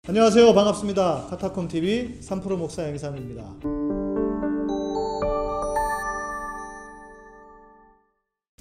안녕하세요. 반갑습니다. 카타콤TV 3프로 목사 양희삼입니다.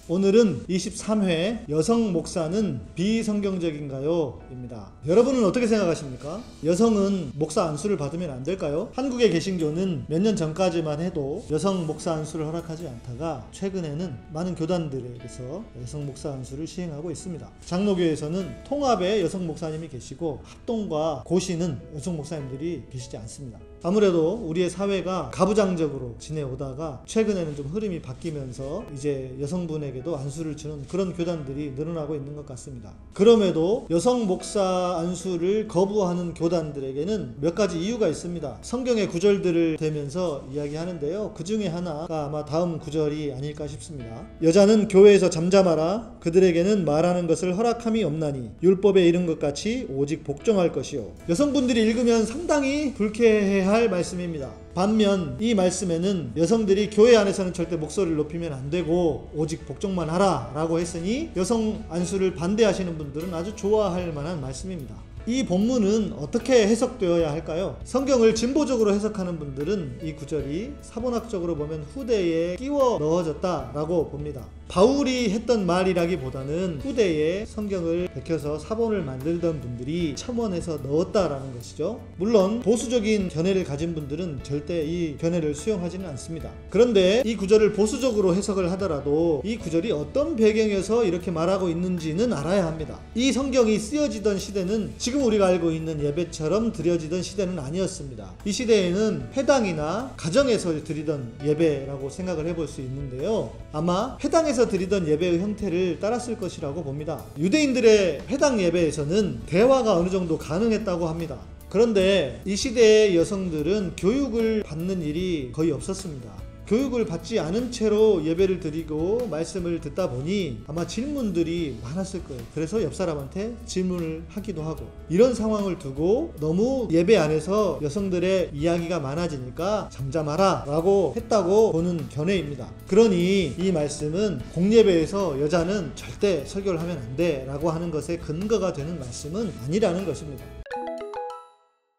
오늘은 23회 여성 목사는 비성경적인가요? 입니다. 여러분은 어떻게 생각하십니까? 여성은 목사 안수를 받으면 안 될까요? 한국의 개신교는 몇 년 전까지만 해도 여성 목사 안수를 허락하지 않다가 최근에는 많은 교단들에게서 여성 목사 안수를 시행하고 있습니다. 장로교에서는 통합에 여성 목사님이 계시고 합동과 고시는 여성 목사님들이 계시지 않습니다. 아무래도 우리의 사회가 가부장적으로 지내오다가 최근에는 좀 흐름이 바뀌면서 이제 여성분에게도 안수를 주는 그런 교단들이 늘어나고 있는 것 같습니다. 그럼에도 여성 목사 안수를 거부하는 교단들에게는 몇 가지 이유가 있습니다. 성경의 구절들을 대면서 이야기하는데요. 그 중에 하나가 아마 다음 구절이 아닐까 싶습니다. 여자는 교회에서 잠잠하라. 그들에게는 말하는 것을 허락함이 없나니 율법에 이른 것 같이 오직 복종할 것이요. 여성분들이 읽으면 상당히 불쾌해할 말씀입니다. 반면 이 말씀에는 여성들이 교회 안에서는 절대 목소리를 높이면 안 되고 오직 복종만 하라 라고 했으니 여성 안수를 반대하시는 분들은 아주 좋아할 만한 말씀입니다. 이 본문은 어떻게 해석되어야 할까요? 성경을 진보적으로 해석하는 분들은 이 구절이 사본학적으로 보면 후대에 끼워 넣어졌다라고 봅니다. 바울이 했던 말이라기보다는 후대에 성경을 베껴서 사본을 만들던 분들이 첨언해서 넣었다라는 것이죠. 물론 보수적인 견해를 가진 분들은 절대 이 견해를 수용하지는 않습니다. 그런데 이 구절을 보수적으로 해석을 하더라도 이 구절이 어떤 배경에서 이렇게 말하고 있는지는 알아야 합니다. 이 성경이 쓰여지던 시대는 지금 우리가 알고 있는 예배처럼 드려지던 시대는 아니었습니다. 이 시대에는 회당이나 가정에서 드리던 예배라고 생각을 해볼 수 있는데요. 아마 회당에서 드리던 예배의 형태를 따랐을 것이라고 봅니다. 유대인들의 회당 예배에서는 대화가 어느 정도 가능했다고 합니다. 그런데 이 시대의 여성들은 교육을 받는 일이 거의 없었습니다. 교육을 받지 않은 채로 예배를 드리고 말씀을 듣다 보니 아마 질문들이 많았을 거예요. 그래서 옆 사람한테 질문을 하기도 하고, 이런 상황을 두고 너무 예배 안에서 여성들의 이야기가 많아지니까 잠잠하라 라고 했다고 보는 견해입니다. 그러니 이 말씀은 공예배에서 여자는 절대 설교를 하면 안 돼 라고 하는 것에 근거가 되는 말씀은 아니라는 것입니다.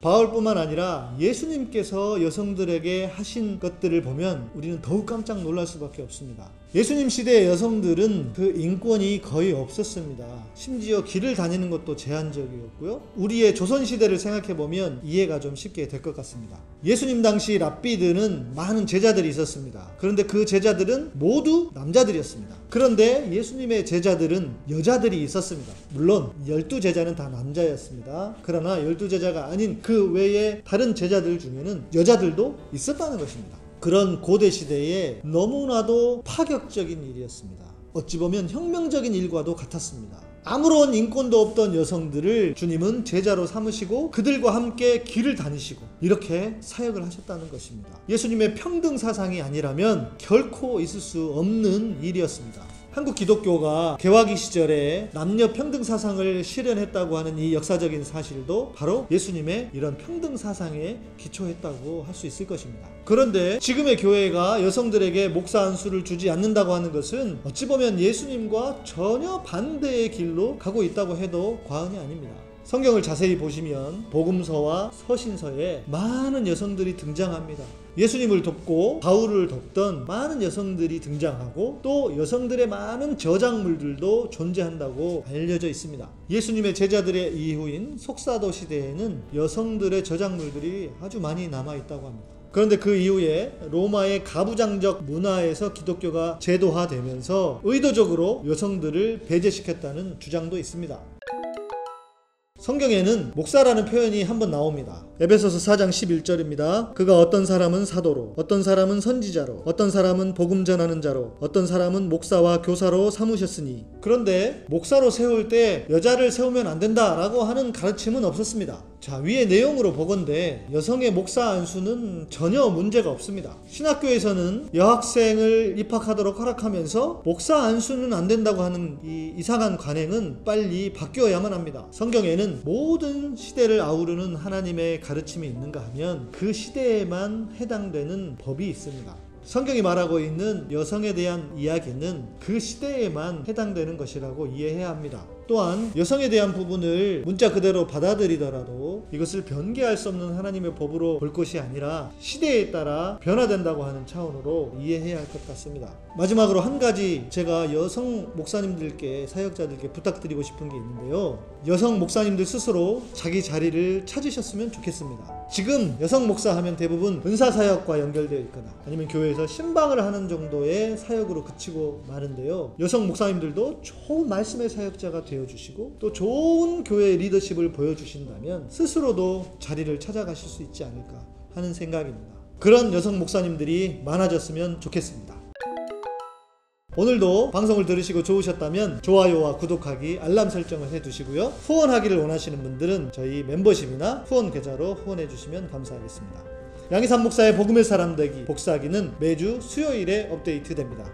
바울뿐만 아니라 예수님께서 여성들에게 하신 것들을 보면 우리는 더욱 깜짝 놀랄 수밖에 없습니다. 예수님 시대의 여성들은 그 인권이 거의 없었습니다. 심지어 길을 다니는 것도 제한적이었고요. 우리의 조선시대를 생각해보면 이해가 좀 쉽게 될 것 같습니다. 예수님 당시 랍비들은 많은 제자들이 있었습니다. 그런데 그 제자들은 모두 남자들이었습니다. 그런데 예수님의 제자들은 여자들이 있었습니다. 물론 12제자는 다 남자였습니다. 그러나 12제자가 아닌 그 외에 다른 제자들 중에는 여자들도 있었다는 것입니다. 그런 고대 시대에 너무나도 파격적인 일이었습니다. 어찌 보면 혁명적인 일과도 같았습니다. 아무런 인권도 없던 여성들을 주님은 제자로 삼으시고 그들과 함께 길을 다니시고 이렇게 사역을 하셨다는 것입니다. 예수님의 평등 사상이 아니라면 결코 있을 수 없는 일이었습니다. 한국 기독교가 개화기 시절에 남녀 평등 사상을 실현했다고 하는 이 역사적인 사실도 바로 예수님의 이런 평등 사상에 기초했다고 할 수 있을 것입니다. 그런데 지금의 교회가 여성들에게 목사 안수를 주지 않는다고 하는 것은 어찌 보면 예수님과 전혀 반대의 길로 가고 있다고 해도 과언이 아닙니다. 성경을 자세히 보시면 복음서와 서신서에 많은 여성들이 등장합니다. 예수님을 돕고 바울을 돕던 많은 여성들이 등장하고 또 여성들의 많은 저작물들도 존재한다고 알려져 있습니다. 예수님의 제자들의 이후인 속사도 시대에는 여성들의 저작물들이 아주 많이 남아있다고 합니다. 그런데 그 이후에 로마의 가부장적 문화에서 기독교가 제도화되면서 의도적으로 여성들을 배제시켰다는 주장도 있습니다. 성경에는 목사라는 표현이 한번 나옵니다. 에베소서 4장 11절입니다. 그가 어떤 사람은 사도로, 어떤 사람은 선지자로, 어떤 사람은 복음 전하는 자로, 어떤 사람은 목사와 교사로 삼으셨으니. 그런데 목사로 세울 때 여자를 세우면 안 된다라고 하는 가르침은 없었습니다. 자, 위의 내용으로 보건대 여성의 목사 안수는 전혀 문제가 없습니다. 신학교에서는 여학생을 입학하도록 허락하면서 목사 안수는 안 된다고 하는 이 이상한 관행은 빨리 바뀌어야만 합니다. 성경에는 모든 시대를 아우르는 하나님의 가르침이 있는가 하면 그 시대에만 해당되는 법이 있습니다. 성경이 말하고 있는 여성에 대한 이야기는 그 시대에만 해당되는 것이라고 이해해야 합니다. 또한 여성에 대한 부분을 문자 그대로 받아들이더라도 이것을 변개할 수 없는 하나님의 법으로 볼 것이 아니라 시대에 따라 변화된다고 하는 차원으로 이해해야 할 것 같습니다. 마지막으로 한 가지 제가 여성 목사님들께, 사역자들께 부탁드리고 싶은 게 있는데요. 여성 목사님들 스스로 자기 자리를 찾으셨으면 좋겠습니다. 지금 여성 목사 하면 대부분 은사사역과 연결되어 있거나 아니면 교회에서 신방을 하는 정도의 사역으로 그치고 마는데요. 여성 목사님들도 좋은 말씀의 사역자가 되어주시고 또 좋은 교회 리더십을 보여주신다면 스스로도 자리를 찾아가실 수 있지 않을까 하는 생각입니다. 그런 여성 목사님들이 많아졌으면 좋겠습니다. 오늘도 방송을 들으시고 좋으셨다면 좋아요와 구독하기, 알람 설정을 해두시고요. 후원하기를 원하시는 분들은 저희 멤버십이나 후원 계좌로 후원해 주시면 감사하겠습니다. 양희삼 목사의 복음의 사람 되기 복사기는 매주 수요일에 업데이트 됩니다.